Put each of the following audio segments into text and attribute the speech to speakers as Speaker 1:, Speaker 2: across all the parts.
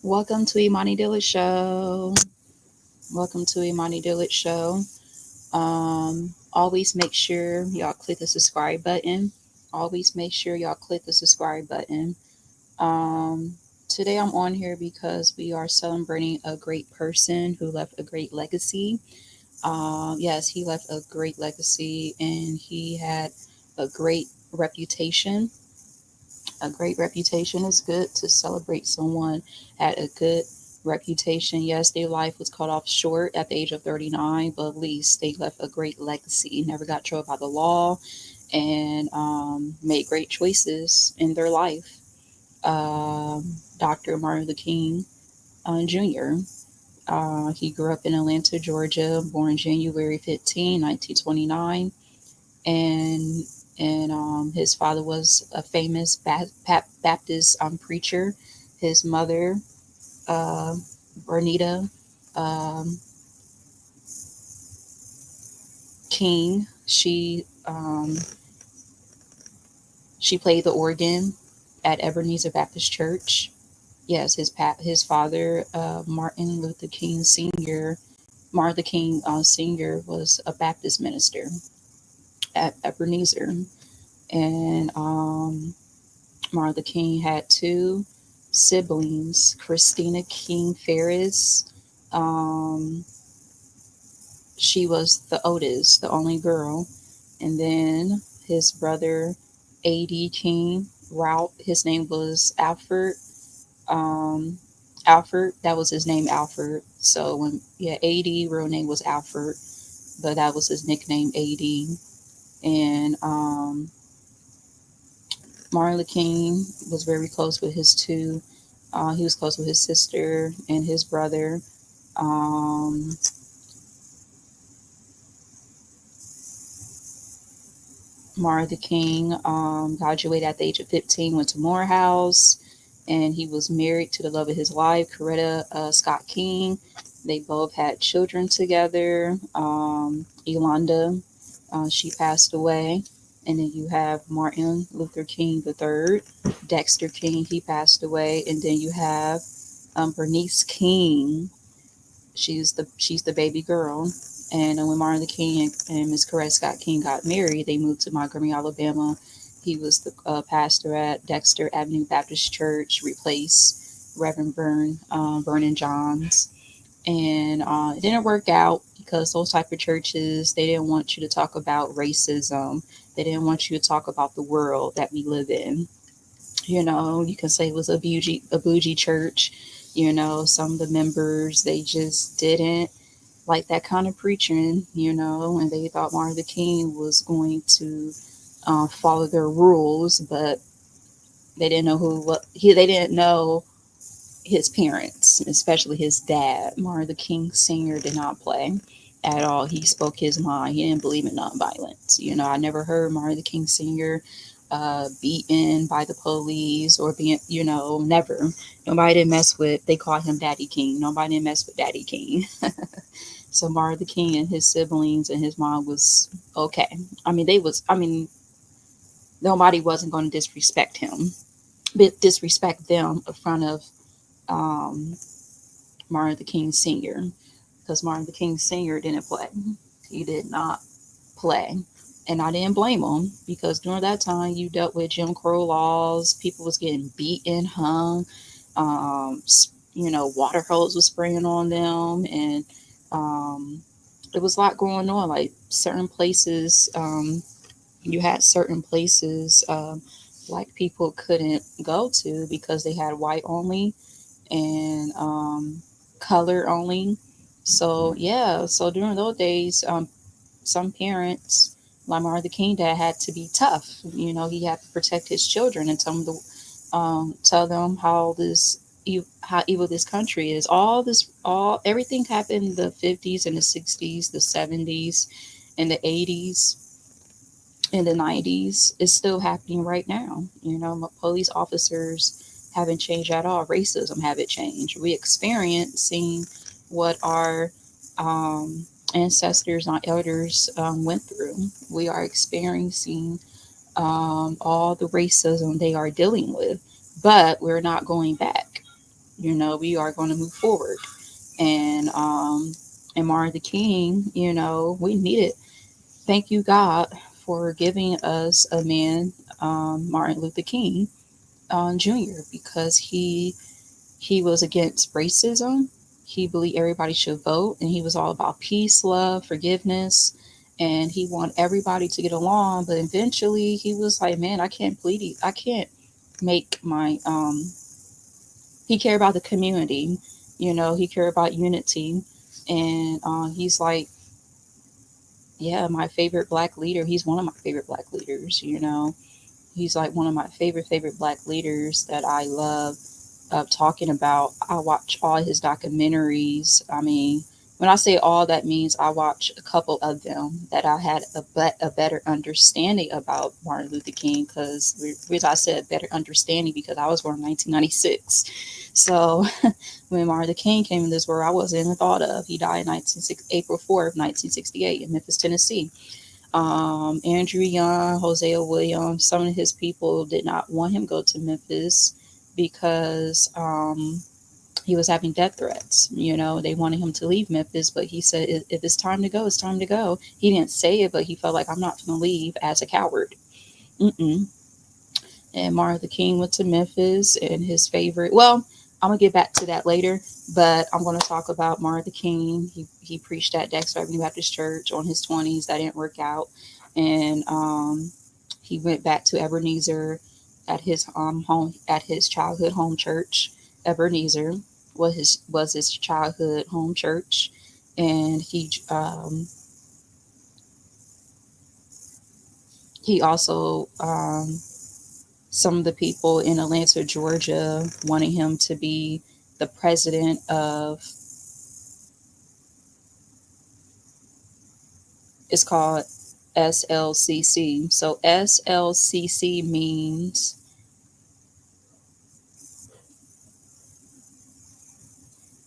Speaker 1: Welcome to Imani Dillard Show. Welcome to Imani Dillard Show. Always make sure y'all click the subscribe button. Always make sure y'all click the subscribe button. Um, Today I'm on here because we are celebrating a great person who left a great legacy. Yes, he left a great legacy and he had a great reputation. A great reputation is good to celebrate someone had a good reputation. Yes, their life was cut off short at the age of 39, but at least they left a great legacy. Never got trouble by the law and made great choices in their life. Dr. Martin Luther King Jr. He grew up in Atlanta, Georgia, born January 15, 1929, and his father was a famous Baptist preacher. His mother, uh, Bernita um, King, she played the organ at Ebenezer Baptist Church. Yes, his father, Martin Luther King Senior, was a Baptist minister at Ebenezer, and Martin Luther King had two siblings, Christina King Ferris. Um, she was the oldest, the only girl, and then his brother, A.D. King Ralph. His name was Alfred. Um, Alfred, that was his name, Alfred. So when A.D. real name was Alfred, but that was his nickname, A.D. And Martin Luther King was very close with his two. He was close with his sister and his brother. Um, Martin Luther King graduated at the age of 15, went to Morehouse, and he was married to the love of his life, Coretta Scott King. They both had children together. Yolanda, she passed away. And then you have Martin Luther King III, Dexter King, he passed away. And then you have Bernice King. She's the baby girl. And when Martin Luther King and Miss Coretta Scott King got married, they moved to Montgomery, Alabama. He was the pastor at Dexter Avenue Baptist Church, replaced Reverend Vernon Johns, and it didn't work out because those type of churches, they didn't want you to talk about racism. They didn't want you to talk about the world that we live in. You can say it was a bougie church. Some of the members, they just didn't like that kind of preaching. And they thought Martin Luther King was going to follow their rules, but they didn't know they didn't know his parents, especially his dad. Martin Luther King Sr. did not play at all. He spoke his mind. He didn't believe in nonviolence. I never heard Martin Luther King Sr. Beaten by the police or being, never. Nobody didn't mess with, they called him Daddy King. Nobody didn't mess with Daddy King. So Martin Luther King and his siblings and his mom was okay. Nobody wasn't going to disrespect him, but disrespect them in front of um, Martin Luther King Sr. because Martin Luther King Sr. didn't play. He did not play. And I didn't blame him because during that time you dealt with Jim Crow laws. People was getting beaten, hung, um, water hose was spraying on them. And um, it was a lot going on. Like certain places, you had certain places black people couldn't go to because they had white only and color only. So yeah, so during those days, some parents, like Martin Luther King, dad had to be tough. He had to protect his children and tell them how evil this country is. Everything happened in the 50s and the 60s, the 70s, and the 80s in the 90s is still happening right now. Police officers haven't changed at all. Racism haven't changed. We experiencing what our ancestors, our elders went through. We are experiencing all the racism they are dealing with, but we're not going back. We are going to move forward. And Martin Luther King, we need it. Thank you, God, for giving us a man, Martin Luther King Jr., because he was against racism. He believed everybody should vote, and he was all about peace, love, forgiveness, and he wanted everybody to get along. But eventually, he was like, "Man, I can't bleed. I can't make my." He cared about the community. He cared about unity, and he's like, "Yeah, my favorite black leader. He's one of my favorite black leaders. He's like one of my favorite black leaders that I love talking about. I watch all his documentaries. I mean, when I say all, that means I watch a couple of them that I had a better understanding about Martin Luther King, because, as I said, better understanding because I was born in 1996. So when Martin Luther King came in this world, I wasn't even thought of. He died April 4th, 1968 in Memphis, Tennessee. Andrew Young, Hosea Williams, some of his people did not want him to go to Memphis because he was having death threats. They wanted him to leave Memphis, but he said, if it's time to go, it's time to go. He didn't say it, but he felt like, I'm not going to leave as a coward. Mm-mm. And Martin Luther King went to Memphis, and his favorite, well, I'm going to get back to that later, but I'm going to talk about Martin Luther King. He preached at Dexter Avenue Baptist Church on his 20s. That didn't work out. And he went back to Ebenezer at his at his childhood home church. Ebenezer was his childhood home church, and he also some of the people in Atlanta, Georgia, wanting him to be the president of, it's called SLCC. So SLCC means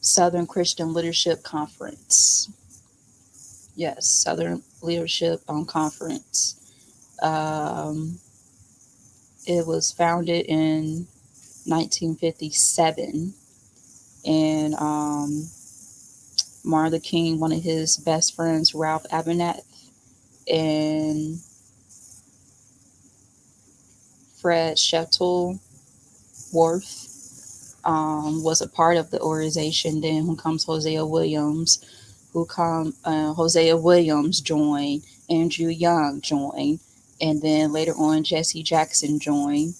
Speaker 1: Southern Christian Leadership Conference. Yes, Southern Leadership Conference. Um, it was founded in 1957, and Martin Luther King, one of his best friends, Ralph Abernathy, and Fred Shuttleworth, was a part of the organization. Then who comes Hosea Williams, Hosea Williams joined, Andrew Young joined, and then later on Jesse Jackson joined.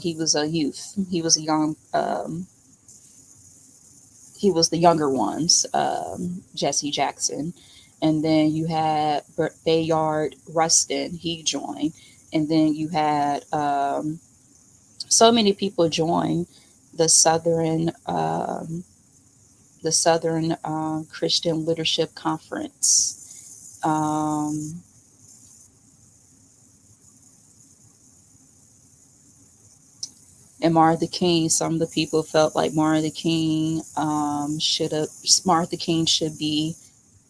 Speaker 1: He was a youth. He was a young. He was the younger ones, Jesse Jackson, and then you had Bayard Rustin. He joined, and then you had so many people join the Southern Christian Leadership Conference. And Martin Luther King, some of the people felt like Martin Luther King should be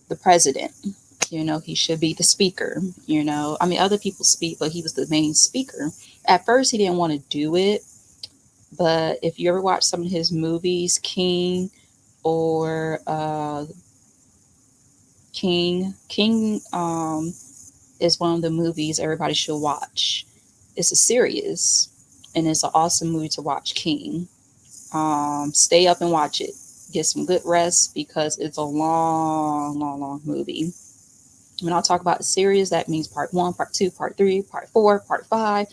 Speaker 1: the president. He should be the speaker. I mean, other people speak, but he was the main speaker. At first, he didn't want to do it, but if you ever watch some of his movies, King or King is one of the movies everybody should watch. It's a series, and it's an awesome movie to watch. King. Stay up and watch it. Get some good rest because it's a long, long, long movie. When I talk about the series, that means part 1, part 2, part 3, part 4, part 5,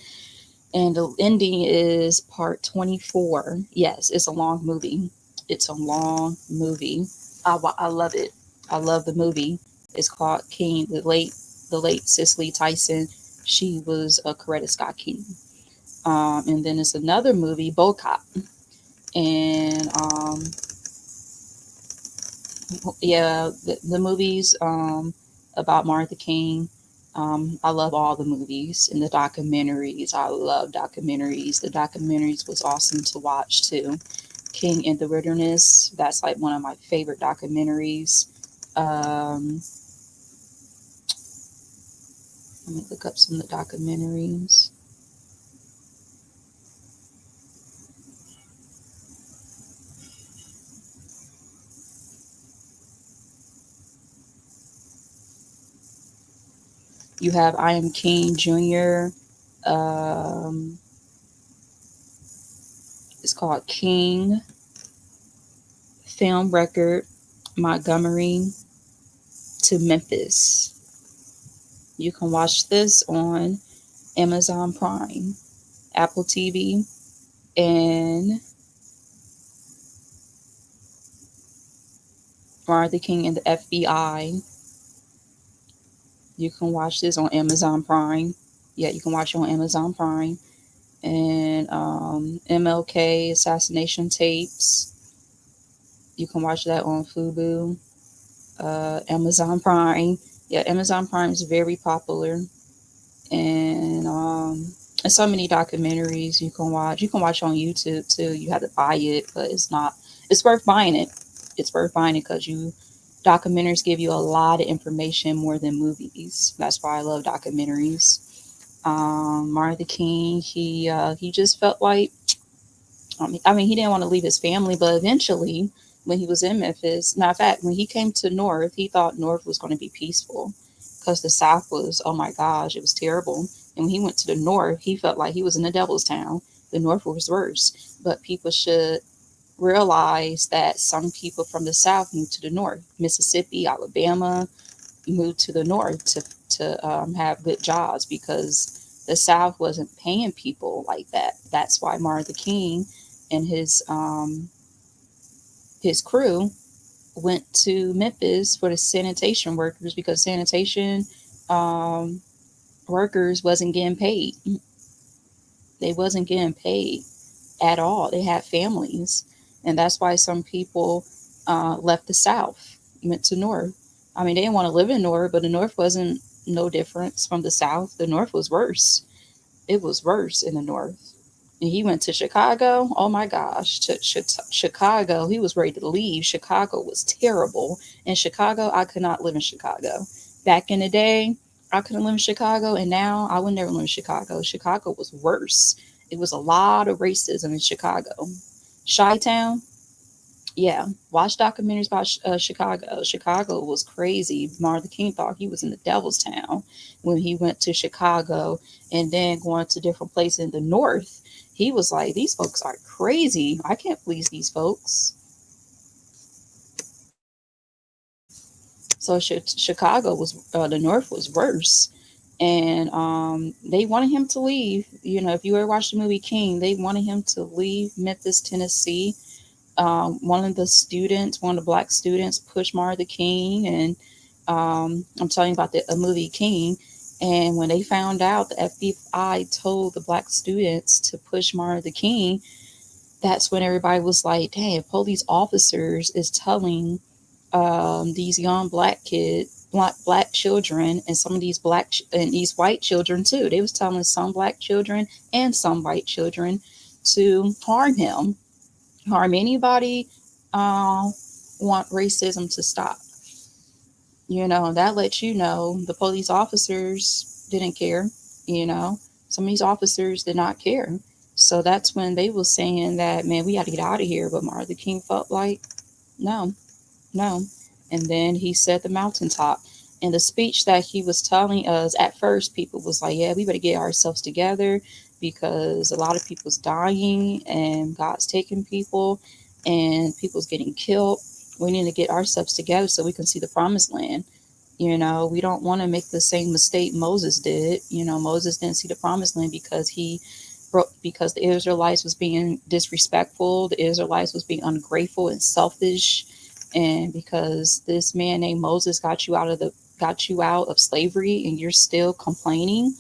Speaker 1: and the ending is part 24. Yes, it's a long movie. It's a long movie. I love it. I love the movie. It's called King. The late Cicely Tyson. She was a Coretta Scott King. And then it's another movie, Bo Cop. And yeah, the movies about Martin Luther King. I love all the movies and the documentaries. I love documentaries. The documentaries was awesome to watch too. King in the Wilderness. That's like one of my favorite documentaries. Let me look up some of the documentaries. You have I Am King Jr. Um, it's called King Film Record Montgomery to Memphis. You can watch this on Amazon Prime, Apple TV, and Martin Luther King and the FBI. You can watch this on Amazon Prime. Yeah, you can watch it on Amazon Prime. And MLK assassination tapes. You can watch that on Fubu, Amazon Prime. Yeah, Amazon Prime is very popular, and so many documentaries you can watch. You can watch on YouTube too. You have to buy it, but it's not. It's worth buying it. It's worth buying it because you documentaries give you a lot of information more than movies. That's why I love documentaries. Martin Luther King, he just felt like I mean, he didn't want to leave his family, but eventually, when he was in Memphis, now in fact, when he came to North, he thought North was going to be peaceful because the South was, oh my gosh, it was terrible. And when he went to the North, he felt like he was in the devil's town. The North was worse. But people should realize that some people from the South moved to the North. Mississippi, Alabama moved to the North to have good jobs because the South wasn't paying people like that. That's why Martin Luther King and his crew went to Memphis for the sanitation workers because sanitation um, workers wasn't getting paid. They wasn't getting paid at all. They had families, and that's why some people left the South, went to North. I mean, they didn't want to live in North, but the North wasn't no difference from the South. The North was worse. It was worse in the North. And he went to Chicago. Oh my gosh, to Chicago. He was ready to leave. Chicago was terrible. In Chicago, I could not live in Chicago. Back in the day, I couldn't live in Chicago, and now I would never live in Chicago. Chicago was worse. It was a lot of racism in Chicago. Chi-Town, yeah, watch documentaries about Chicago. Chicago was crazy. Martin Luther King thought he was in the devil's town when he went to Chicago and then going to different places in the North. He was like, these folks are crazy. I can't please these folks. So Chicago was, the North was worse. And they wanted him to leave. You know, if you ever watched the movie King, they wanted him to leave Memphis, Tennessee. One of the black students, pushed Martin Luther King, and I'm telling you about the a movie King. And when they found out, the FBI told the black students to push Martin Luther King. That's when everybody was like, "Dang, police officers is telling these young black children, and some of these and these white children too. They was telling some black children and some white children to harm anybody, uh, want racism to stop. You know, that lets you know the police officers didn't care. You know, some of these officers did not care. So that's when they was saying that, man, we got to get out of here. But Martin Luther King felt like, no, no. And then he said the mountaintop. In the speech that he was telling us, at first, people was like, yeah, we better get ourselves together because a lot of people's dying and God's taking people and people's getting killed. We need to get ourselves together so we can see the promised land. You know, we don't want to make the same mistake Moses did. You know, Moses didn't see the promised land because the Israelites was being disrespectful, the Israelites was being ungrateful and selfish, and because this man named Moses got you out of slavery and you're still complaining.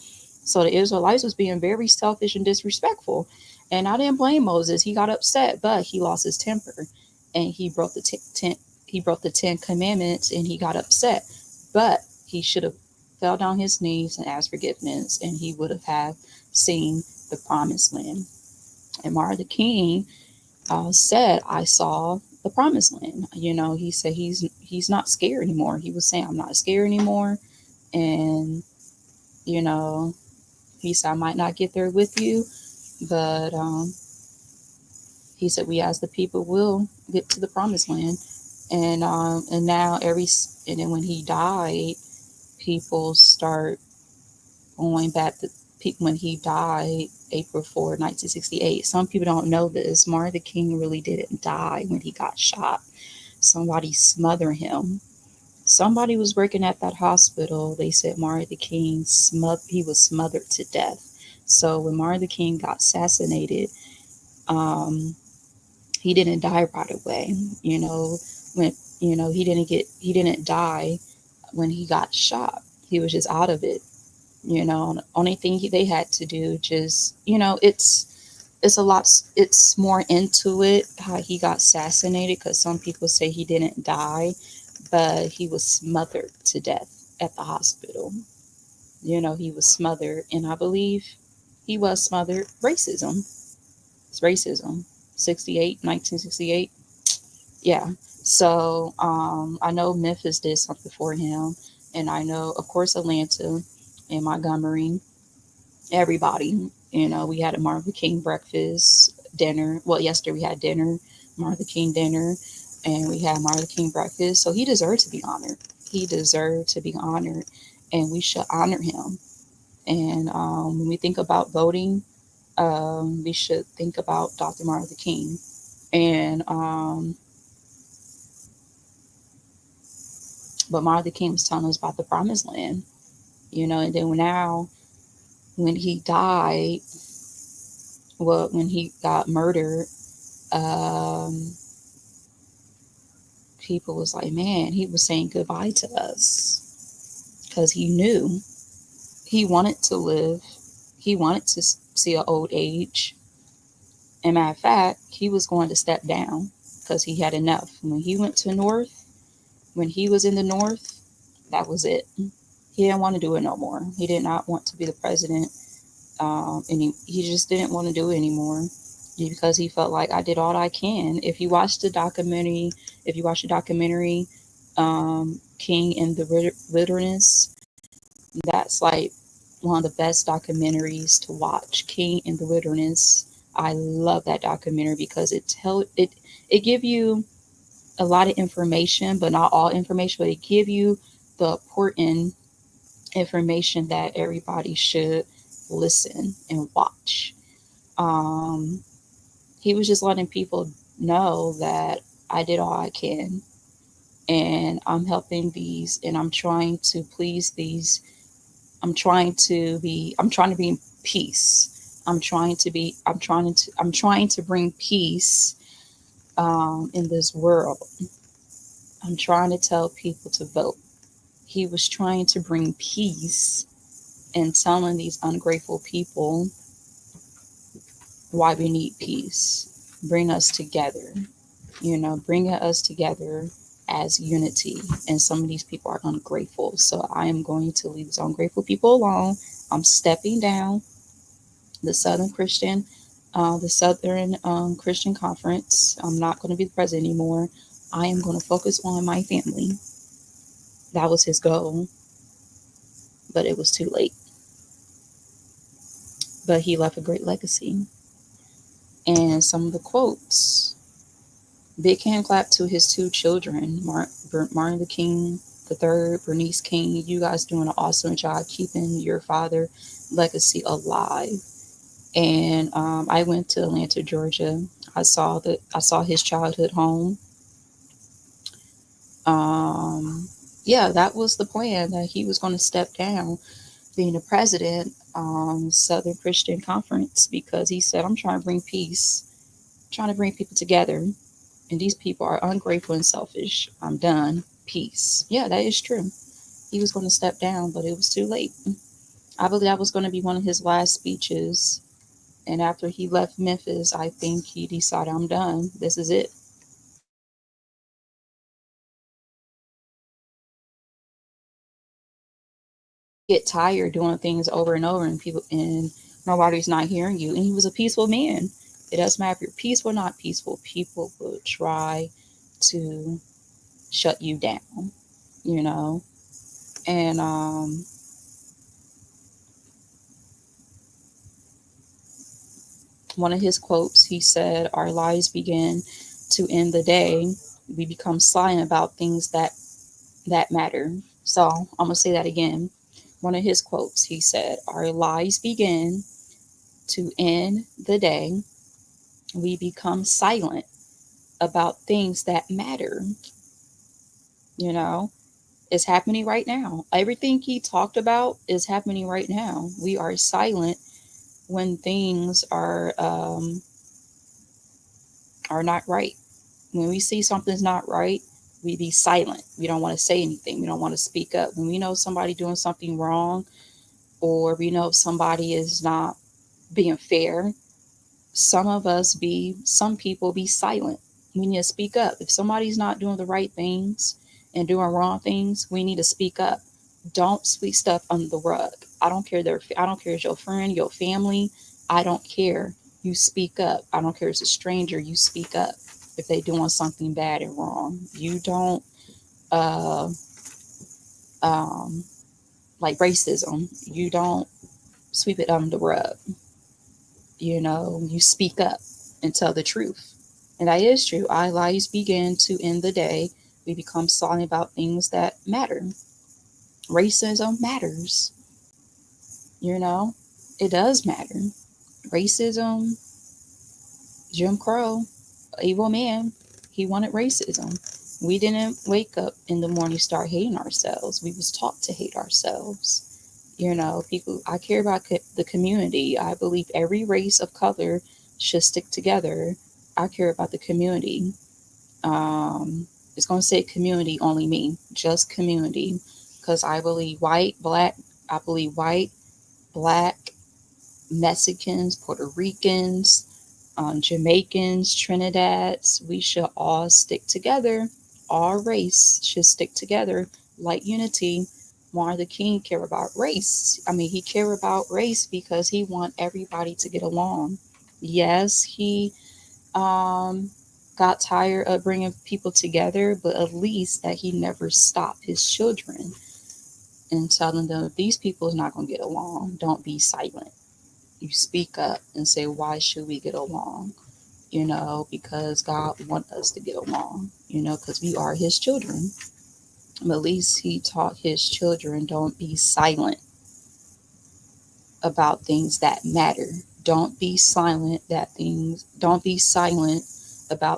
Speaker 1: So the Israelites was being very selfish and disrespectful. And I didn't blame Moses. He got upset, but he lost his temper and he broke the 10 commandments and he got upset. But he should have fell down his knees and asked forgiveness and he would have seen the promised land. And Martin Luther King said, I saw the promised land. You know, he said he's not scared anymore. He was saying, I'm not scared anymore. And, you know, he said, I might not get there with you, but he said, we as the people will get to the promised land. And now and then when he died, people start going back to when he died, April 4th, 1968. Some people don't know this. Martin Luther King really didn't die when he got shot. Somebody smothered him. Somebody was working at that hospital. They said Martin Luther King he was smothered to death. So when Martin Luther King got assassinated, um, he didn't die right away. When he didn't die when he got shot. He was just out of it. The only thing they had to do, just it's a lot. It's more into it how he got assassinated, because some people say he didn't die, but he was smothered to death at the hospital. He was smothered, and I believe he was smothered. Racism. It's racism. 1968. Yeah. So I know Memphis did something for him, and I know, of course, Atlanta and Montgomery. Everybody. We had a Martin Luther King breakfast dinner. Well, yesterday we had dinner, Martin Luther King dinner, and we had Martin Luther King breakfast. So he deserved to be honored. He deserved to be honored, and we should honor him. And when we think about voting, we should think about Dr. Martin Luther King. And but Martin Luther King was telling us about the promised land, and then now when he died, well, when he got murdered, um, people was like, man, he was saying goodbye to us, because he knew he wanted to live. He wanted to see an old age. And matter of fact, he was going to step down because he had enough. When he went to North, when he was in the North, that was it. He didn't want to do it no more. He did not want to be the president. And he just didn't want to do it anymore, because he felt like, I did all I can. If you watch the documentary, King in the Wilderness, that's like one of the best documentaries to watch. King in the Wilderness. I love that documentary because it give you a lot of information, but not all information, but it give you the important information that everybody should listen and watch. Um, he was just letting people know that I did all I can, and I'm helping these, and I'm trying to please these. I'm trying to be peace. I'm trying to bring peace in this world. I'm trying to tell people to vote. He was trying to bring peace and telling these ungrateful people why we need peace. Bring us together, bringing us together as unity. And some of these people are ungrateful. So I am going to leave these ungrateful people alone. I'm stepping down the Southern Christian Conference. I'm not going to be the president anymore. I am going to focus on my family. That was his goal, but it was too late. But he left a great legacy. And some of the quotes: big hand clap to his two children, Martin Luther King III, Bernice King. You guys doing an awesome job keeping your father legacy alive. And I went to Atlanta, Georgia. I saw his childhood home. Yeah, that was the plan, that he was going to step down being the president, Southern Christian Conference, because he said, I'm trying to bring peace, trying to bring people together, and these people are ungrateful and selfish. I'm done. Peace. Yeah, that is true. He was going to step down, but it was too late. I believe that was going to be one of his last speeches. And after he left Memphis, I think he decided, I'm done. This is it. Get tired doing things over and over, and nobody's not hearing you. And he was a peaceful man. It doesn't matter if you're peaceful or not peaceful. People will try to shut you down, you know. And one of his quotes, he said, "Our lives begin to end the day we become silent about things that matter." So I'm gonna say that again. One of his quotes, he said, "Our lives begin to end the day we become silent about things that matter." You know, it's happening right now. Everything he talked about is happening right now. We are silent when things are not right. When we see something's not right, we be silent. We don't want to say anything. We don't want to speak up. When we know somebody doing something wrong, or we know somebody is not being fair, some people be silent. We need to speak up. If somebody's not doing the right things and doing wrong things, we need to speak up. Don't sweep stuff under the rug. I don't care if it's your friend, your family. I don't care. You speak up. I don't care if it's a stranger. You speak up if they doing something bad and wrong. You don't uh um like racism. You don't sweep it under the rug. You speak up and tell the truth. And that is true. Our lives begin to end the day we become silent about things that matter. Racism matters. You know, it does matter. Racism, Jim Crow, evil man, he wanted racism. We didn't wake up in the morning start hating ourselves. We was taught to hate ourselves. People, I care about the community. I believe every race of color should stick together. I care about the community. It's going to say community, only me, just community. Because I believe white, black, Mexicans, Puerto Ricans, Jamaicans, Trinidadians, we should all stick together. All race should stick together like unity. Martin Luther King care about race. I mean, he care about race because he want everybody to get along. Yes, he um, got tired of bringing people together, but at least that he never stopped his children and telling them if these people is not going to get along, don't be silent. You speak up and say, why should we get along? Because God wants us to get along, because we are his children. But at least he taught his children, don't be silent about things that matter. Don't be silent about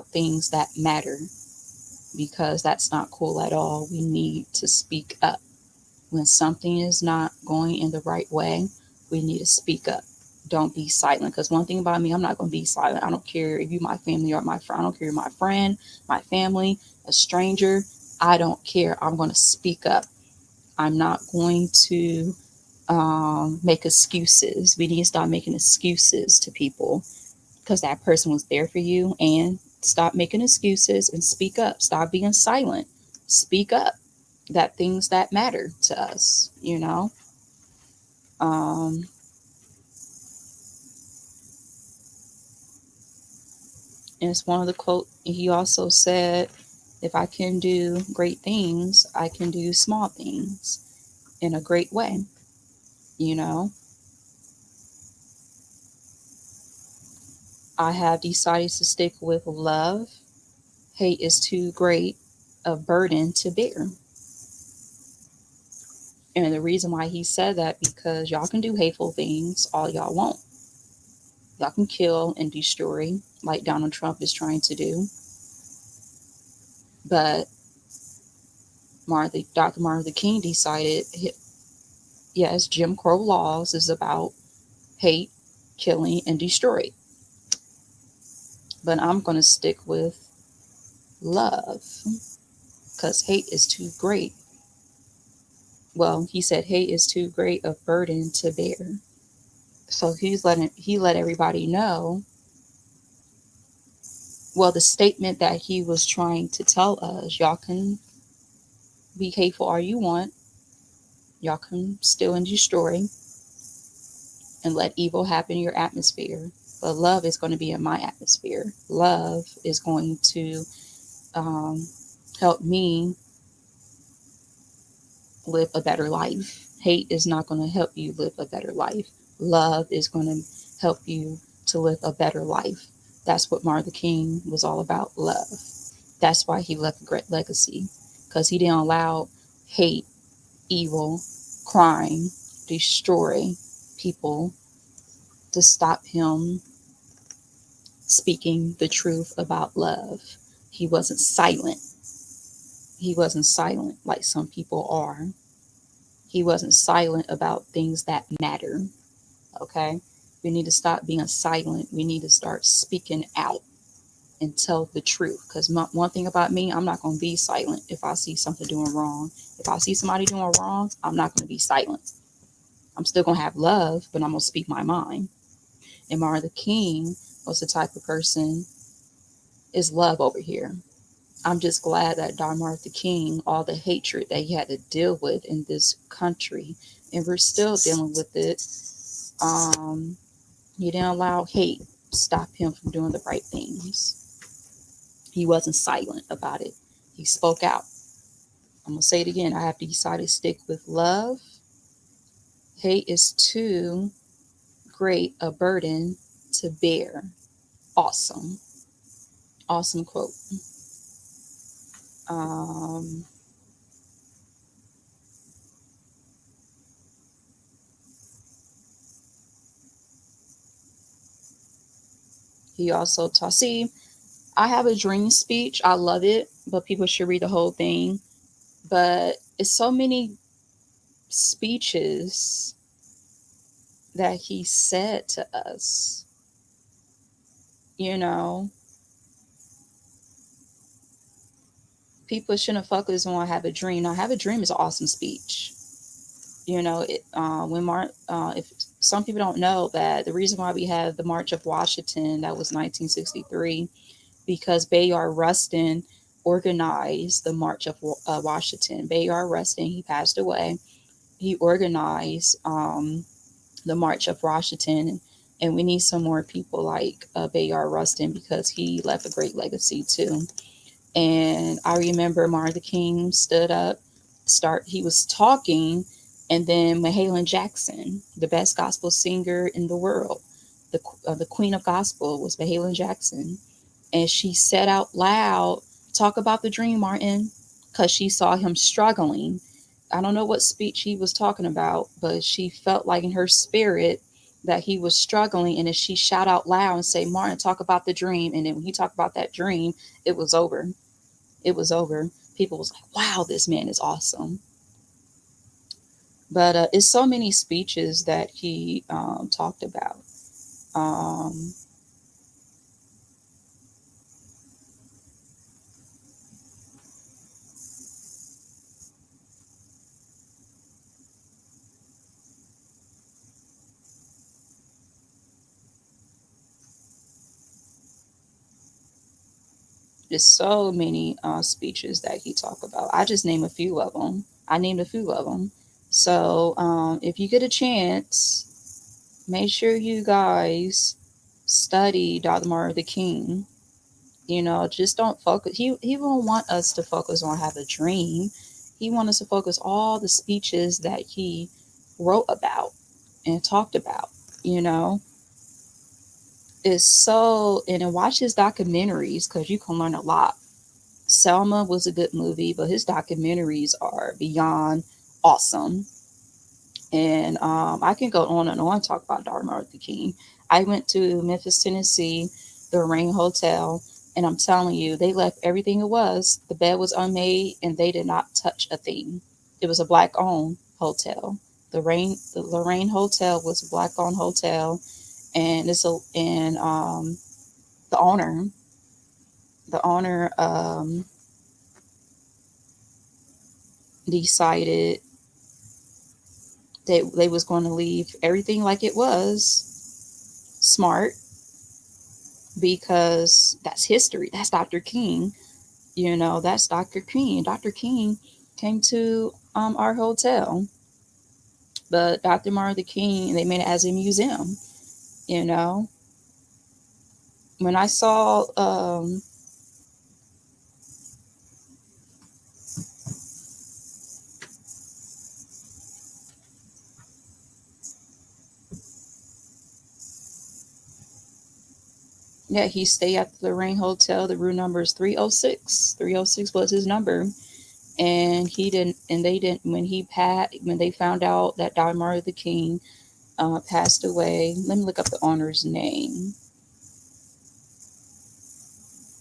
Speaker 1: things that matter, because that's not cool at all. We need to speak up. When something is not going in the right way, we need to speak up. Don't be silent. Because one thing about me, I'm not going to be silent. I don't care if you my family or my friend. I don't care if you're my friend, my family, a stranger. I don't care. I'm going to speak up. I'm not going to make excuses. We need to stop making excuses to people because that person was there for you, and stop making excuses and speak up. Stop being silent. Speak up that things that matter to us. Um, and it's one of the quote he also said, if I can do great things, I can do small things in a great way. You know, I have decided to stick with love. Hate is too great a burden to bear. And the reason why he said that, because y'all can do hateful things all y'all want. Y'all can kill and destroy like Donald Trump is trying to do. But Dr. Martin Luther King decided, yes, Jim Crow laws is about hate, killing, and destroy. But I'm going to stick with love because hate is too great. Well, he said hate is too great a burden to bear. So he let everybody know. Well, the statement that he was trying to tell us, y'all can be hateful all you want. Y'all can steal and destroy and let evil happen in your atmosphere. But love is going to be in my atmosphere. Love is going to um, help me live a better life. Hate is not going to help you live a better life. Love is going to help you to live a better life. That's what Martin Luther King was all about, love. That's why he left a great legacy, because he didn't allow hate, evil, crime, destroy people to stop him speaking the truth about love. He wasn't silent. He wasn't silent like some people are. He wasn't silent about things that matter. Okay? We need to stop being silent. We need to start speaking out and tell the truth. Because one thing about me, I'm not going to be silent if I see something doing wrong. If I see somebody doing wrong, I'm not going to be silent. I'm still going to have love, but I'm going to speak my mind. And Martin Luther King was the type of person, is love over here. I'm just glad that Dr. Martin Luther King, all the hatred that he had to deal with in this country, and we're still dealing with it. He didn't allow hate stop him from doing the right things. He wasn't silent about it. He spoke out. I'm going to say it again. I have to decide to stick with love. Hate is too great a burden to bear. Awesome. Awesome quote. He also taught, see, I have a dream speech. I love it, but people should read the whole thing. But it's so many speeches that he said to us, you know, people shouldn't focus on I have a dream. Now, have a dream is an awesome speech. You know, if some people don't know that the reason why we have the March of Washington, that was 1963, because Bayard Rustin organized the March of Washington. Bayard Rustin, he passed away. He organized the March of Washington, and we need some more people like Bayard Rustin because he left a great legacy too. And I remember Martin Luther King stood up, he was talking, and then Mahalia Jackson, the best gospel singer in the world, the queen of gospel was Mahalia Jackson, and she said out loud, "Talk about the dream, Martin," because she saw him struggling. I don't know what speech he was talking about, but she felt like in her spirit that he was struggling, and if she shout out loud and say, "Martin, talk about the dream," and then when he talked about that dream, it was over. It was over. People was like, "Wow, this man is awesome." But it's so many speeches that he talked about. There's so many speeches that he talked about. I just named a few of them. I named a few of them. So if you get a chance, make sure you guys study Dr. Martin Luther King. You know, just don't focus. He won't want us to focus on have a dream. He wants us to focus all the speeches that he wrote about and talked about. You know, is so, and then watch his documentaries because you can learn a lot. Selma was a good movie, but his documentaries are beyond awesome. And I can go on and on and talk about Dr. Martin Luther King. I went to Memphis, Tennessee, the Rain Hotel, and I'm telling you, they left everything it was. The bed was unmade, and they did not touch a thing. It was a black-owned hotel. The Lorraine Hotel was a black-owned hotel, and the owner decided they was going to leave everything like it was. Smart, because that's history. That's Dr. King. You know, that's Dr. King. Dr. King came to our hotel, but Dr. Martin Luther King, they made it as a museum. You know, when I saw yeah, he stayed at the Lorraine Hotel. The room number is 306. 306 was his number. And he didn't, and they didn't, when they found out that Don Martin Luther King passed away. Let me look up the owner's name.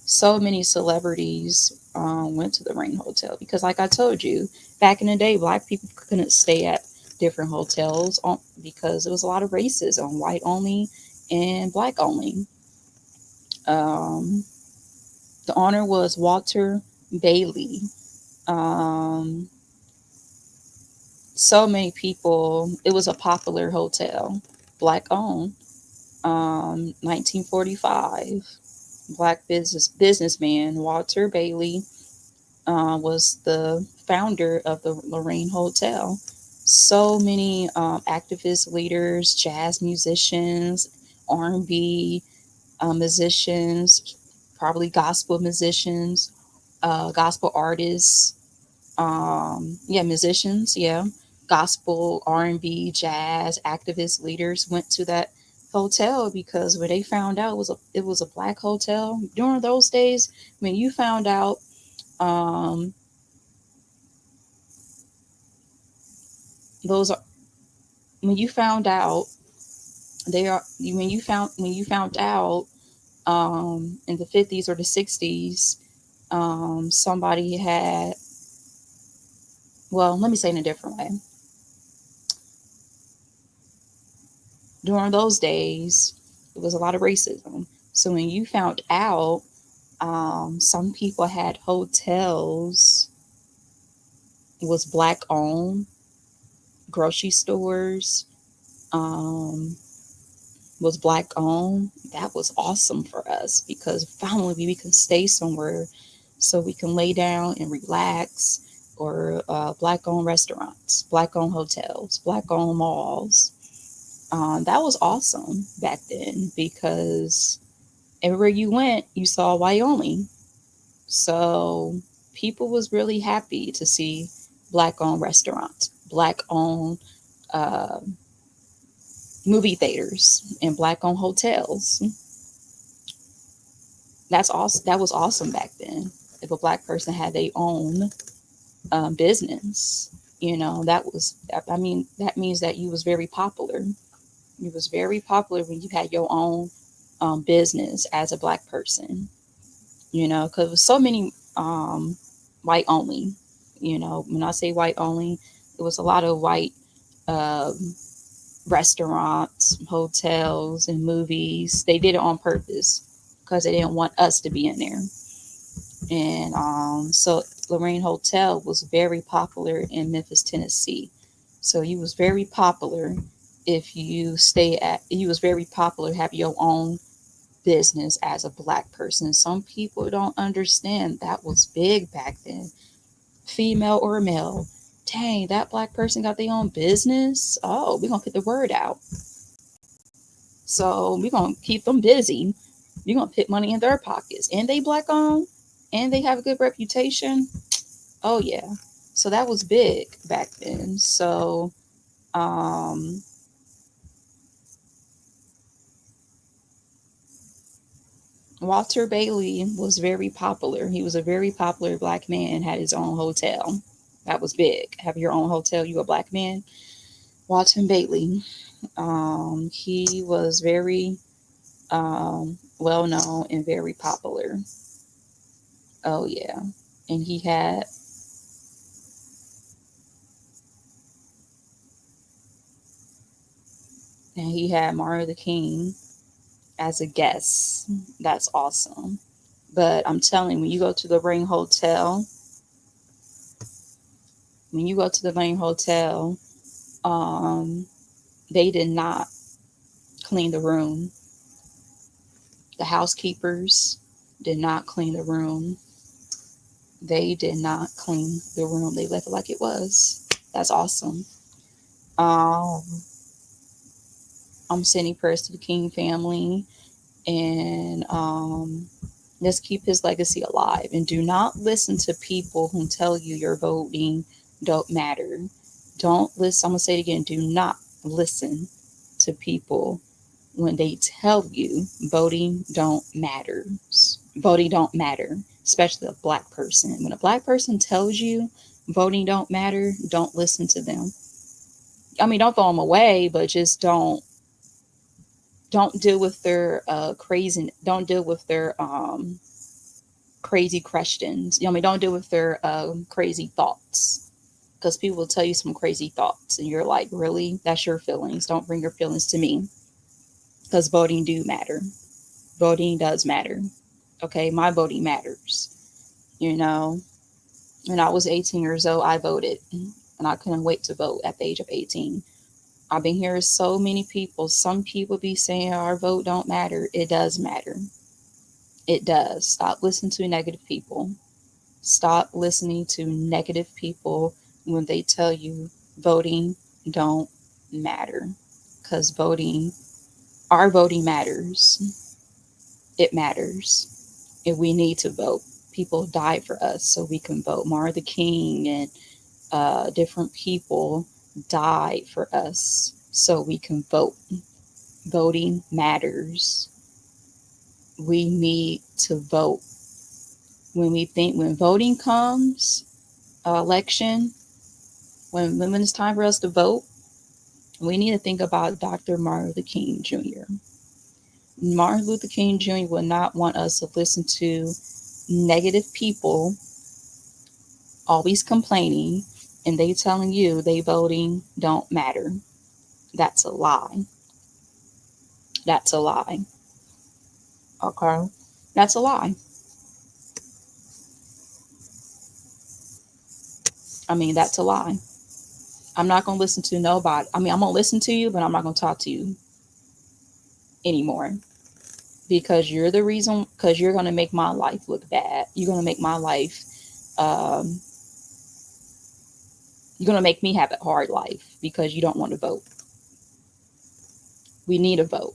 Speaker 1: So many celebrities went to the Rain Hotel because, like I told you, back in the day, black people couldn't stay at different hotels because there was a lot of racism, white only and black only. Um, the owner was Walter Bailey. Um, so many people. It was a popular hotel, black owned. 1945, black businessman Walter Bailey was the founder of the Lorraine Hotel. So many activist leaders, jazz musicians, R&B musicians, probably gospel musicians, gospel artists, yeah, musicians, yeah, gospel, R&B, jazz, activist leaders went to that hotel because when they found out it was a black hotel during those days, when you found out um those are when you found out they are when you found out in the 50s or the 60s, somebody had, well, let me say in a different way. During those days, it was a lot of racism. So when you found out, some people had hotels, it was black owned, grocery stores, um, was black owned. That was awesome for us because finally we can stay somewhere so we can lay down and relax, or black owned restaurants, black owned hotels, black owned malls. That was awesome back then because everywhere you went, you saw Wyoming. So people was really happy to see black owned restaurants, black owned uh, movie theaters, and black owned hotels. That's awesome. That was awesome back then. If a black person had their own business, that was. I mean, that means that you was very popular. You was very popular when you had your own business as a black person. Because so many white only. When I say white only, it was a lot of white um, restaurants, hotels, and movies. They did it on purpose because they didn't want us to be in there. And so Lorraine Hotel was very popular in Memphis, Tennessee. So you was very popular if you stay at. You was very popular have your own business as a black person. Some people don't understand that was big back then, female or male. Dang, that black person got their own business. Oh, we're gonna put the word out. So we're gonna keep them busy. You're gonna put money in their pockets. And they black owned and they have a good reputation. Oh yeah. So that was big back then. So um Walter Bailey was very popular. He was a very popular black man, had his own hotel. That was big. Have your own hotel, you a black man. Walter Bailey. He was very well known and very popular. Oh yeah. And he had Martin Luther King as a guest. That's awesome. But I'm telling you, when you go to the Ring Hotel, um, they did not clean the room. The housekeepers did not clean the room. They did not clean the room. They left it like it was. That's awesome. Um, I'm sending prayers to the King family, and let's keep his legacy alive. And do not listen to people who tell you your voting don't matter. Don't listen. I'm gonna say it again. Do not listen to people when they tell you voting don't matter. Voting don't matter. especially a black person. When a black person tells you voting don't matter, don't listen to them. I mean, don't throw them away, but just don't deal with their crazy. Don't deal with their crazy questions. I mean, don't deal with their crazy thoughts. Because people will tell you some crazy thoughts, and you're like, really? That's your feelings. Don't bring your feelings to me. Because voting do matter. Voting does matter. Okay, my voting matters. You know, when I was 18 years old, I voted, and I couldn't wait to vote at the age of 18. I've been hearing so many people. Some people be saying our vote don't matter. It does matter. It does. Stop listening to negative people. Stop listening to negative people when they tell you voting don't matter. Because our voting matters. It matters. And we need to vote. People died for us so we can vote. Martin Luther King and different people died for us so we can vote. Voting matters. We need to vote. When voting comes, election, when it's time for us to vote, we need to think about Dr. Martin Luther King Jr. Martin Luther King Jr. would not want us to listen to negative people always complaining and they telling you they voting don't matter. That's a lie. That's a lie. Okay? That's a lie. I mean, that's a lie. I'm not going to listen to nobody. I mean, I'm going to listen to you, but I'm not going to talk to you anymore because you're going to make my life look bad. You're going to make my life, um, you're going to make me have a hard life because you don't want to vote. We need a vote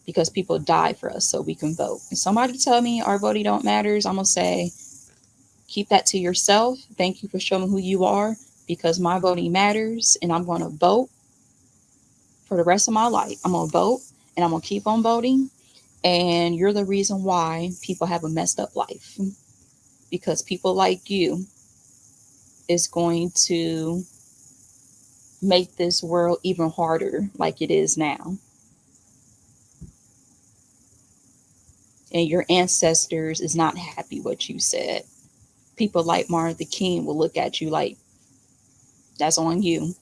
Speaker 1: because people die for us so we can vote. And somebody tell me our voting don't matters, I'm going to say, keep that to yourself. Thank you for showing who you are because my voting matters and I'm going to vote for the rest of my life. I'm going to vote and I'm going to keep on voting. And you're the reason why people have a messed up life because people like you is going to make this world even harder like it is now. And your ancestors is not happy what you said. People like Martin Luther King will look at you like, that's on you.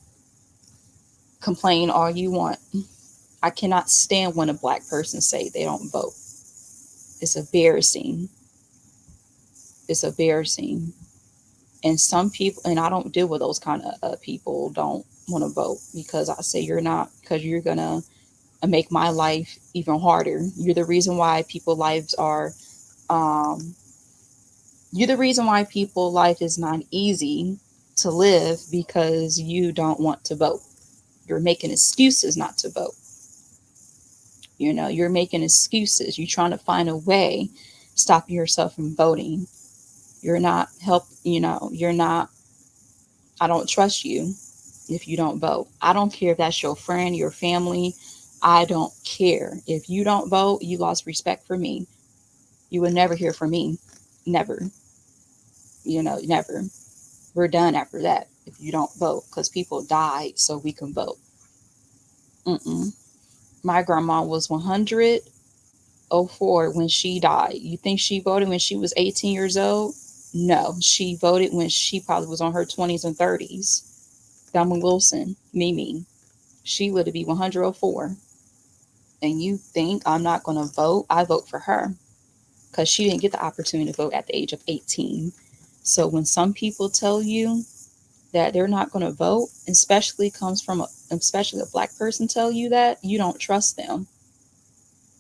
Speaker 1: Complain all you want. I cannot stand when a black person say they don't vote. It's embarrassing. It's embarrassing. And some people, and I don't deal with those kind of people, don't want to vote because I say you're not, because you're going to make my life even harder. You're the reason why people lives are, um, you're the reason why people life is not easy to live because you don't want to vote. You're making excuses not to vote. You know, you're making excuses. You're trying to find a way, stop yourself from voting. You're not you're not, I don't trust you if you don't vote. I don't care if that's your friend, your family. I don't care. If you don't vote, you lost respect for me. You will never hear from me. Never. Never. We're done after that if you don't vote because people died so we can vote. Mm-mm. My grandma was 104 when she died. You think she voted when she was 18 years old? No, she voted when she probably was on her 20s and 30s. Thelma Wilson, Mimi, she would be 104. And you think I'm not going to vote? I vote for her because she didn't get the opportunity to vote at the age of 18. So when some people tell you that they're not going to vote, especially a black person tell you that, you don't trust them.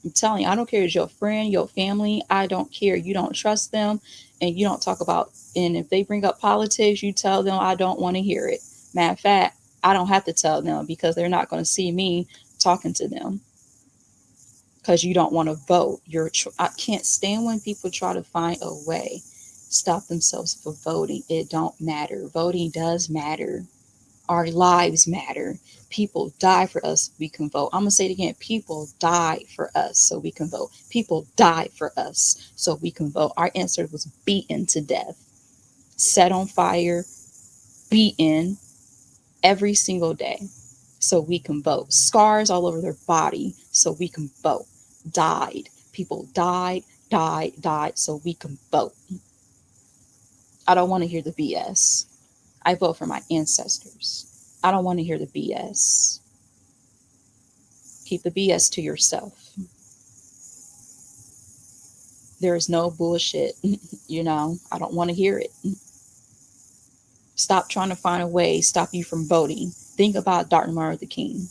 Speaker 1: I'm telling you, I don't care if it's your friend, your family, I don't care. You don't trust them and you don't talk about, and if they bring up politics, you tell them I don't want to hear it. Matter of fact, I don't have to tell them because they're not going to see me talking to them because you don't want to vote. I can't stand when people try to find a way, stop themselves from voting. It don't matter. Voting does matter. Our lives matter. People die for us, we can vote. I'm going to say it again. People die for us so we can vote. People die for us so we can vote. Our ancestor was beaten to death, set on fire, beaten every single day so we can vote. Scars all over their body so we can vote. Died. People died so we can vote. I don't want to hear the BS. I vote for my ancestors. I don't want to hear the BS. Keep the BS to yourself. There is no bullshit. I don't want to hear it. Stop trying to find a way, stop you from voting. Think about Dr. Martin Luther King.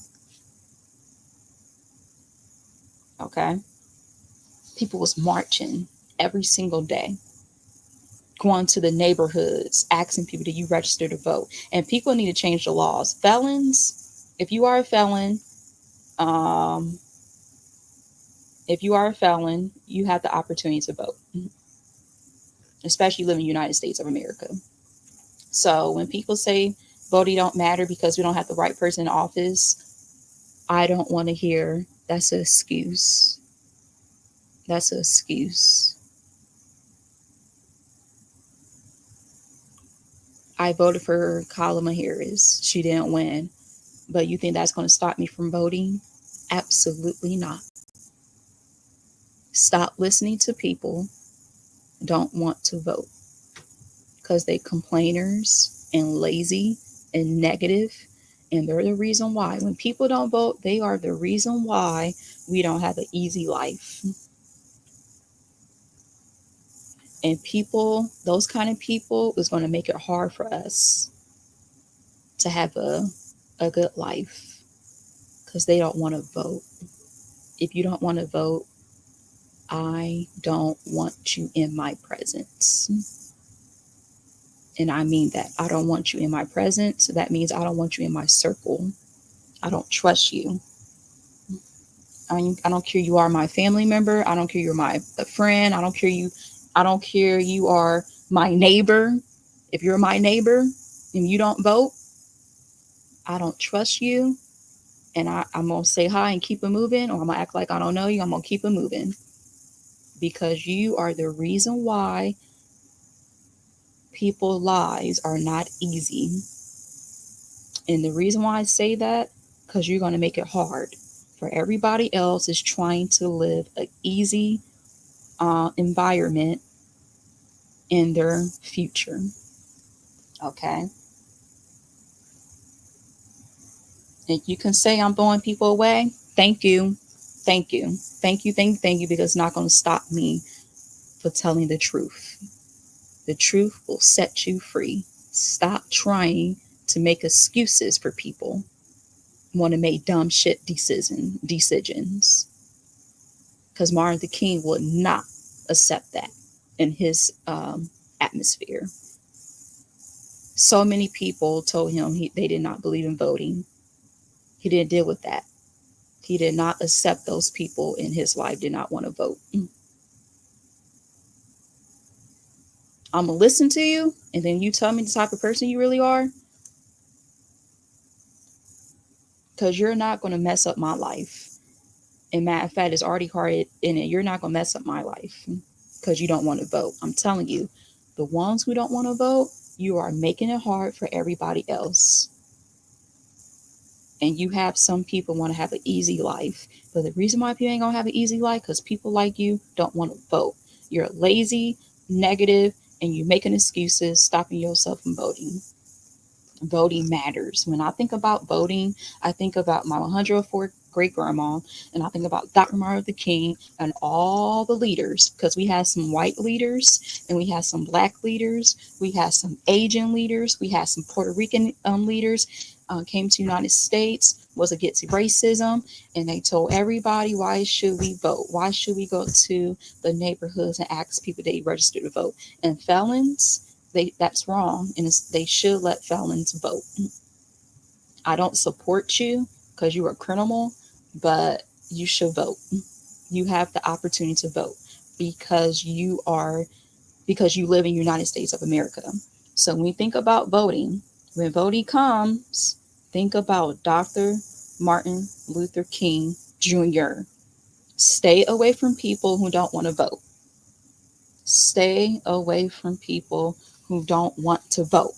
Speaker 1: Okay? People was marching every single day, going to the neighborhoods, asking people, do you register to vote? And people need to change the laws. Felons, if you are a felon, you have the opportunity to vote, especially living in the United States of America. So when people say voting don't matter because we don't have the right person in office, I don't want to hear that's an excuse. That's an excuse. I voted for Kamala Harris. She didn't win. But you think that's going to stop me from voting? Absolutely not. Stop listening to people who don't want to vote because they complainers and lazy and negative, and they're the reason why. When people don't vote, they are the reason why we don't have an easy life. And people, those kind of people, is going to make it hard for us to have a good life because they don't want to vote. If you don't want to vote, I don't want you in my presence. And I mean that. I don't want you in my presence. That means I don't want you in my circle. I don't trust you. I don't care you are my family member. I don't care you're my friend. I don't care you are my neighbor. If you're my neighbor and you don't vote, I don't trust you. And I'm going to say hi and keep it moving, or I'm going to act like I don't know you. I'm going to keep it moving because you are the reason why people's lives are not easy. And the reason why I say that, because you're going to make it hard for everybody else is trying to live an easy environment in their future. Okay. And you can say I'm blowing people away. Thank you. Thank you. Thank you. Thank you. Because it's not going to stop me for telling the truth. The truth will set you free. Stop trying to make excuses for people who want to make dumb shit decisions. Because Martin Luther King would not accept that in his atmosphere. So many people told him they did not believe in voting. He didn't deal with that. He did not accept those people in his life did not want to vote. I'm going to listen to you, and then you tell me the type of person you really are. Because you're not going to mess up my life. And matter of fact, it's already hard in it. You're not going to mess up my life because you don't want to vote. I'm telling you, the ones who don't want to vote, you are making it hard for everybody else. And you have some people want to have an easy life. But the reason why people ain't going to have an easy life, because people like you don't want to vote. You're lazy, negative, and you're making excuses, stopping yourself from voting. Voting matters. When I think about voting, I think about my 104 great grandma, and I think about Dr. Martin Luther King and all the leaders, because we had some white leaders and we had some black leaders, we had some Asian leaders, we had some Puerto Rican leaders came to the United States, was against racism, and they told everybody, why should we vote? Why should we go to the neighborhoods and ask people they register to vote? And felons, that's wrong, and they should let felons vote. I don't support you because you're a criminal, but you should vote. You have the opportunity to vote because you live in the United States of America. So when we think about voting, When voting comes, think about Dr. Martin Luther King Jr. Stay away from people who don't want to vote. Stay away from people who don't want to vote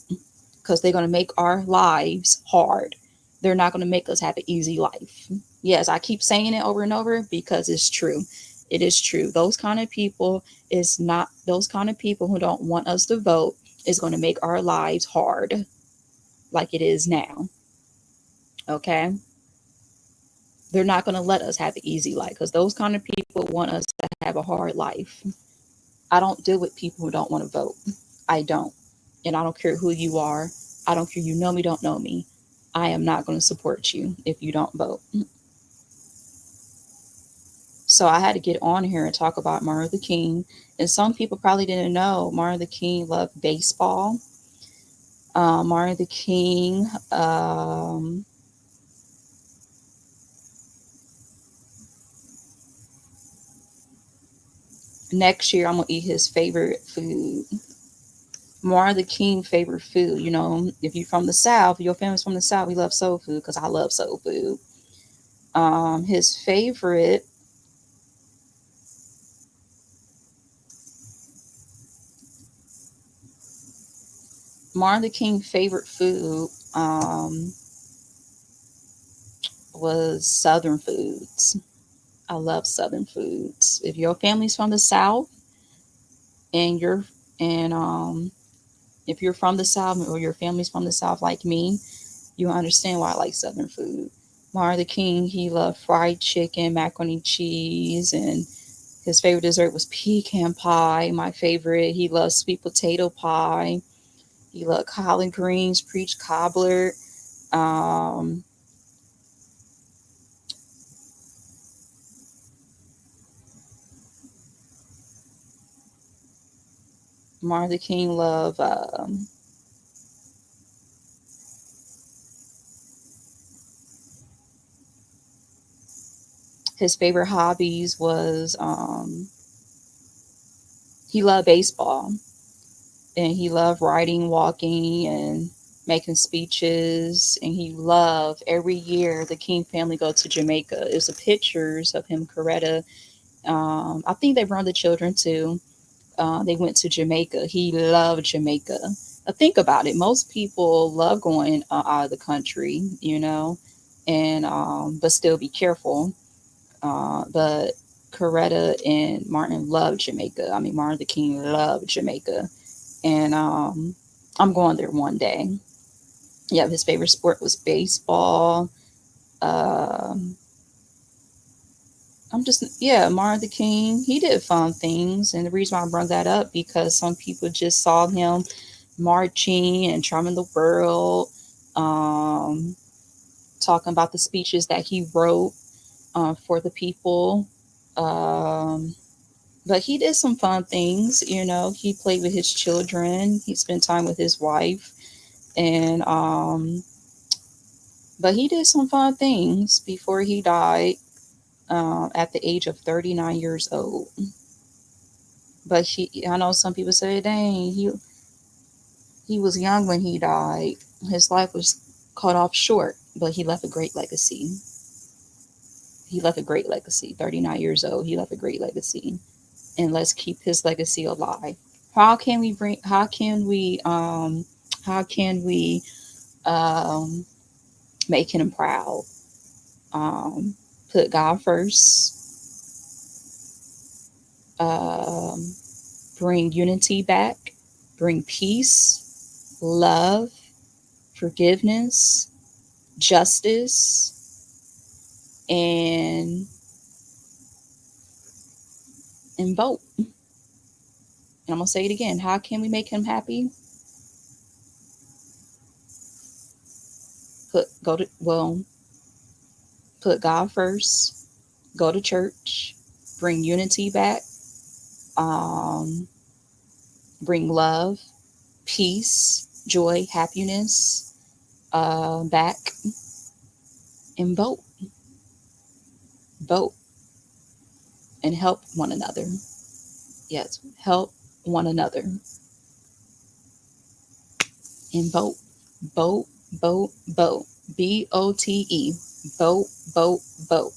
Speaker 1: because they're going to make our lives hard. They're not going to make us have an easy life. Yes, I keep saying it over and over because it's true. It is true. Those kind of people is not those kind of people who don't want us to vote is going to make our lives hard like it is now. Okay? They're not going to let us have an easy life because those kind of people want us to have a hard life. I don't deal with people who don't want to vote. I don't. And I don't care who you are. I don't care you know me, don't know me. I am not going to support you if you don't vote. So I had to get on here and talk about Martin Luther King. And some people probably didn't know Martin Luther King loved baseball. Martin Luther King next year I'm gonna eat his favorite food. Martin Luther King favorite food. You know, if you're from the South, your family's from the South, we love soul food because I love soul food. His favorite Martin Luther King favorite food was Southern foods. I love Southern foods. If your family's from the South and you're and if you're from the South or your family's from the South like me, you understand why I like Southern food. Martin Luther King, he loved fried chicken, macaroni and cheese, and his favorite dessert was pecan pie. My favorite, he loved sweet potato pie. He loved collard greens, preach cobbler. Um, Martin Luther King loved his favorite hobbies was he loved baseball and he loved writing, walking, and making speeches. And he loved every year the King family go to Jamaica. It was the pictures of him, Coretta. I think they brought the children too. They went to Jamaica. He loved Jamaica. Think about it. Most people love going out of the country, you know, and but still be careful. But Coretta and Martin loved Jamaica. I mean, Martin Luther King loved Jamaica, and I'm going there one day. Yeah, his favorite sport was baseball. Um, I'm just yeah, Martin Luther King. He did fun things, and the reason why I brought that up because some people just saw him marching and traveling the world, um, talking about the speeches that he wrote for the people. Um, but he did some fun things, you know. He played with his children. He spent time with his wife, and but he did some fun things before he died at the age of 39 years old. But I know some people say, "Dang, he was young when he died. His life was cut off short, but he left a great legacy. He left a great legacy. 39 years old, he left a great legacy, and let's keep his legacy alive. How can we bring? How can we um, make him proud? Um, Put God first. Um, Bring unity back. Bring peace, love, forgiveness, justice, and vote. And I'm gonna say it again. How can we make him happy? Put God first. Go to church. Bring unity back. Um, Bring love, peace, joy, happiness back, and vote. Vote and help one another. Yes, help one another and vote. Vote, vote, vote. VOTE. Vote, vote, vote.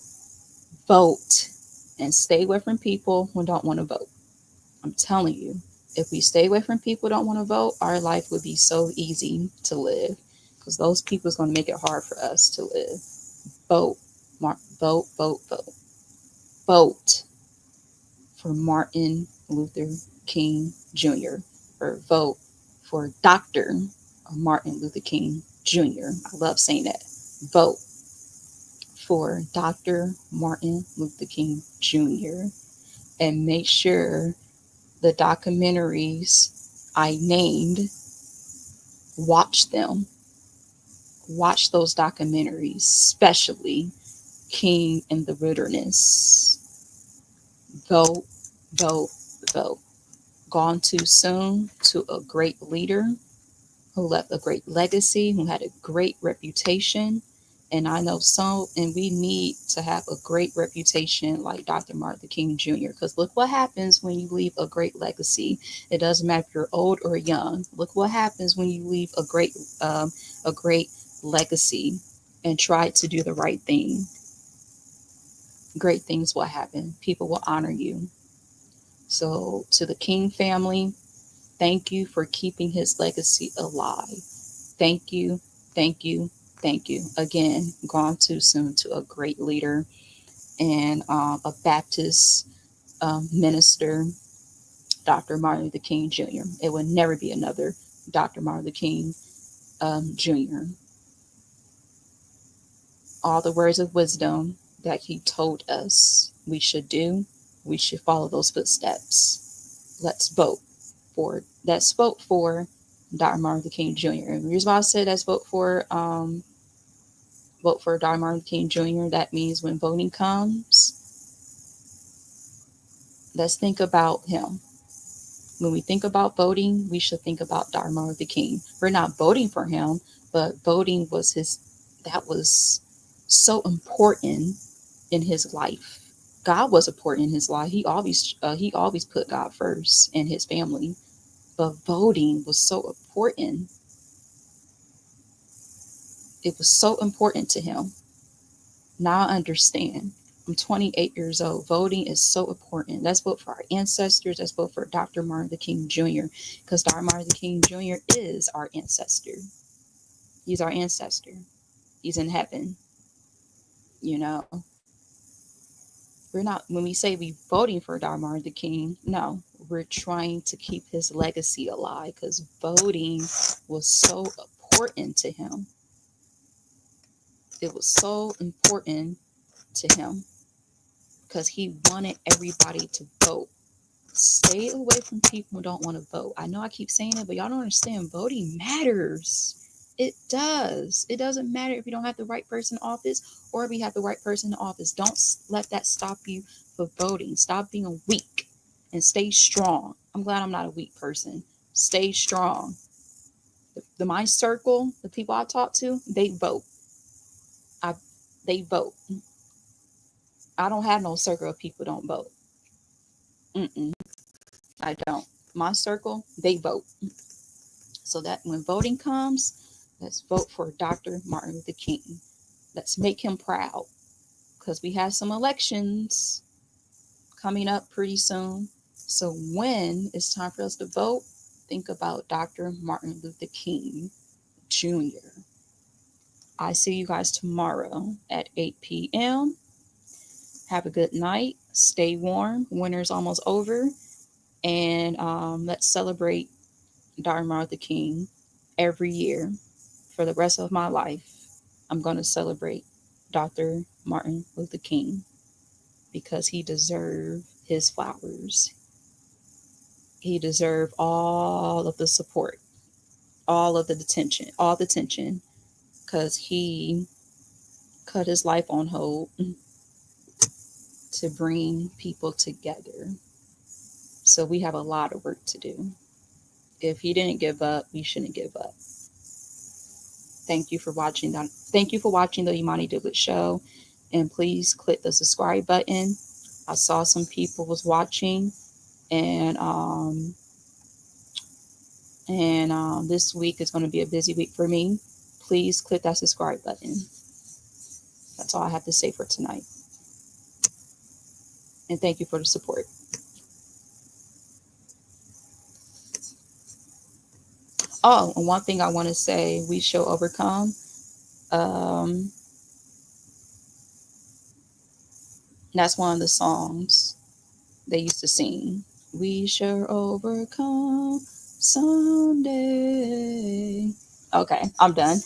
Speaker 1: Vote. And stay away from people who don't want to vote. I'm telling you, if we stay away from people who don't want to vote, our life would be so easy to live because those people is going to make it hard for us to live. Vote, vote, vote, vote. Vote for Martin Luther King Jr. or vote for Dr. Martin Luther King Jr. I love saying that. Vote for Dr. Martin Luther King Jr. and make sure the documentaries I named, watch them. Watch those documentaries, especially King in the Wilderness. Vote, vote, vote. Gone too soon to a great leader who left a great legacy, who had a great reputation. And I know some, and we need to have a great reputation like Dr. Martin Luther King Jr. Because look what happens when you leave a great legacy. It doesn't matter if you're old or young. Look what happens when you leave a great legacy and try to do the right thing. Great things will happen. People will honor you. So to the King family, thank you for keeping his legacy alive. Thank you, thank you, thank you. Again, gone too soon to a great leader and a Baptist minister, Dr. Martin Luther King Jr. It will never be another Dr. Martin Luther King Jr. All the words of wisdom that he told us we should do, we should follow those footsteps. Let's vote for Dr. Martin Luther King Jr. And the reason why I said let's vote for Dr. Martin Luther King Jr. That means when voting comes, let's think about him. When we think about voting, we should think about Dr. Martin Luther King. We're not voting for him, but voting that was so important in his life. God was important in his life. He always put God first and his family. But voting was so important. It was so important to him. Now I understand. I'm 28 years old. Voting is so important. Let's vote for our ancestors. Let's vote for Dr. Martin Luther King Jr. because Dr. Martin Luther King Jr. is our ancestor. He's our ancestor. He's in heaven. You know, we're not, when we say we voting for Dr. Martin Luther King, no, we're trying to keep his legacy alive because voting was so important to him. It was so important to him because he wanted everybody to vote. Stay away from people who don't want to vote. I know I keep saying it, but y'all don't understand. Voting matters. It does. It doesn't matter if you don't have the right person in office or if you have the right person in office. Don't let that stop you from voting. Stop being weak and stay strong. I'm glad I'm not a weak person. Stay strong. My circle, the people I talk to, they vote. They vote. I don't have no circle of people who don't vote. I don't. My circle, they vote. So that when voting comes, let's vote for Dr. Martin Luther King. Let's make him proud because we have some elections coming up pretty soon. So when it's time for us to vote, think about Dr. Martin Luther King Jr. I see you guys tomorrow at 8 p.m. Have a good night. Stay warm. Winter's almost over. And let's celebrate Dr. Martin Luther King every year for the rest of my life. I'm going to celebrate Dr. Martin Luther King because he deserved his flowers. He deserved all of the support, all of the attention, because he cut his life on hold to bring people together. So we have a lot of work to do. If he didn't give up, we shouldn't give up. Thank you for watching that. Thank you for watching the Imani Douglas Show. And please click the subscribe button. I saw some people was watching and And this week is going to be a busy week for me. Please click that subscribe button. That's all I have to say for tonight. And thank you for the support. Oh, and one thing I want to say, we shall overcome. Um, that's one of the songs they used to sing. We shall overcome someday. Okay, I'm done.